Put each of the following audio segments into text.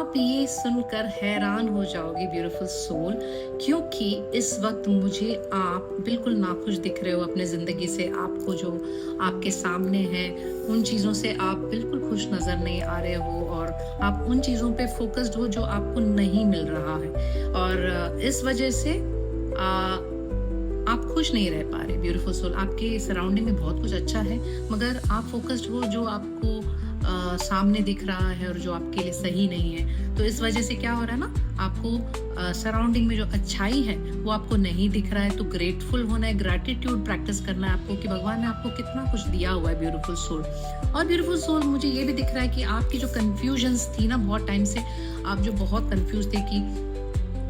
आप ये सुनकर हैरान हो जाओगे ब्यूटीफुल सोल, क्योंकि इस वक्त मुझे आप बिल्कुल नाखुश दिख रहे हो अपने ज़िंदगी से। आपको जो आपके सामने है उन चीज़ों से आप बिल्कुल खुश नज़र नहीं आ रहे हो और आप उन चीज़ों पे फोकस्ड हो जो आपको नहीं मिल रहा है, और इस वजह से आप खुश नहीं रह पा रहे ब्यूटीफुल सोल। आपके सराउंडिंग में बहुत कुछ अच्छा है, मगर आप फोकस्ड हो जो आपको सामने दिख रहा है और जो आपके लिए सही नहीं है। तो इस वजह से क्या हो रहा है ना, आपको सराउंडिंग में जो अच्छाई है वो आपको नहीं दिख रहा है। तो ग्रेटफुल होना है, ग्रैटिट्यूड प्रैक्टिस करना है आपको कि भगवान ने आपको कितना कुछ दिया हुआ है ब्यूटीफुल सोल। और ब्यूटीफुल सोल, मुझे ये भी दिख रहा है कि आपकी जो कंफ्यूजन्स थी ना, बहुत टाइम से आप जो बहुत कंफ्यूज थे कि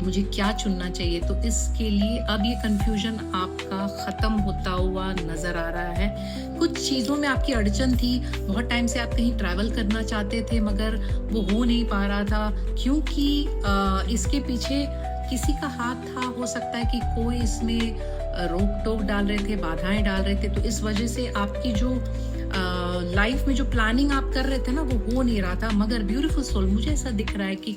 मुझे क्या चुनना चाहिए, तो इसके लिए अब ये कंफ्यूजन आपका खत्म होता हुआ नजर आ रहा है। कुछ चीज़ों में आपकी अड़चन थी, बहुत टाइम से आप कहीं ट्रैवल करना चाहते थे मगर वो हो नहीं पा रहा था, क्योंकि इसके पीछे किसी का हाथ था। हो सकता है कि कोई इसमें रोक टोक डाल रहे थे, बाधाएं डाल रहे थे। तो इस वजह से आपकी जो लाइफ में जो प्लानिंग आप कर रहे थे ना, वो हो नहीं रहा था। मगर ब्यूटीफुल सोल, मुझे ऐसा दिख रहा है कि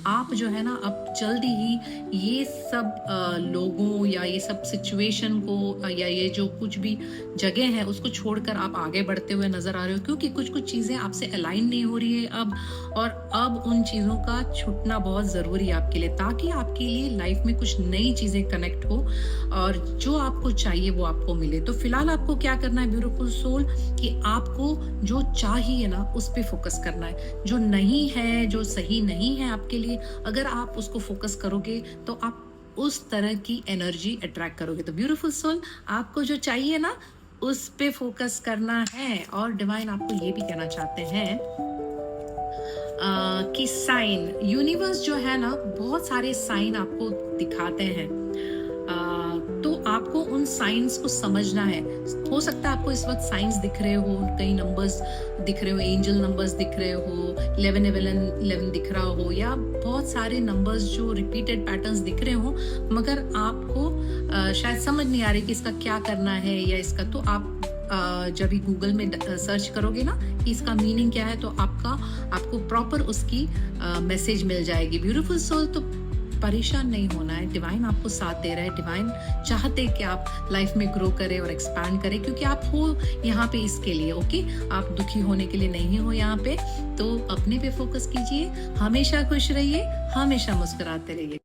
आप जो है ना, अब जल्दी ही ये सब लोगों या ये सब सिचुएशन को या ये जो कुछ भी जगह है उसको छोड़कर आप आगे बढ़ते हुए नजर आ रहे हो, क्योंकि कुछ कुछ चीजें आपसे अलाइन नहीं हो रही है अब, और अब उन चीजों का छूटना बहुत जरूरी है आपके लिए, ताकि आपके लिए लाइफ में कुछ नई चीजें कनेक्ट हो और जो आपको चाहिए वो आपको मिले। तो फिलहाल आपको क्या करना है ब्यूटीफुल सोल, कि आपको जो चाहिए ना उस पे फोकस करना है। जो नहीं है, जो सही नहीं है आपके लिए, अगर आप उसको फोकस करोगे तो आप उस तरह की एनर्जी अट्रैक्ट करोगे। तो ब्यूटीफुल सोल, आपको जो चाहिए ना उस पे फोकस करना है। और डिवाइन आपको ये भी कहना चाहते हैं कि साइन, यूनिवर्स जो है ना, बहुत सारे साइन आपको दिखाते हैं। तो आपको उन साइंस को समझना है। हो सकता है आपको इस वक्त साइंस दिख रहे हो, कई नंबर्स दिख रहे हो, एंजल नंबर्स दिख रहे हो, 11 दिख रहा हो, या बहुत सारे नंबर्स जो रिपीटेड पैटर्न्स दिख रहे हो, मगर आपको शायद समझ नहीं आ रही कि इसका क्या करना है या इसका। तो आप जब भी गूगल में सर्च करोगे ना कि इसका मीनिंग क्या है, तो आपको प्रॉपर उसकी मैसेज मिल जाएगी ब्यूटीफुल सोल। तो परेशान नहीं होना है, डिवाइन आपको साथ दे रहा है। डिवाइन चाहते हैं कि आप लाइफ में ग्रो करें और एक्सपैंड करें, क्योंकि आप हो यहाँ पे इसके लिए। ओके, आप दुखी होने के लिए नहीं हो यहाँ पे। तो अपने पे फोकस कीजिए, हमेशा खुश रहिए, हमेशा मुस्कुराते रहिए।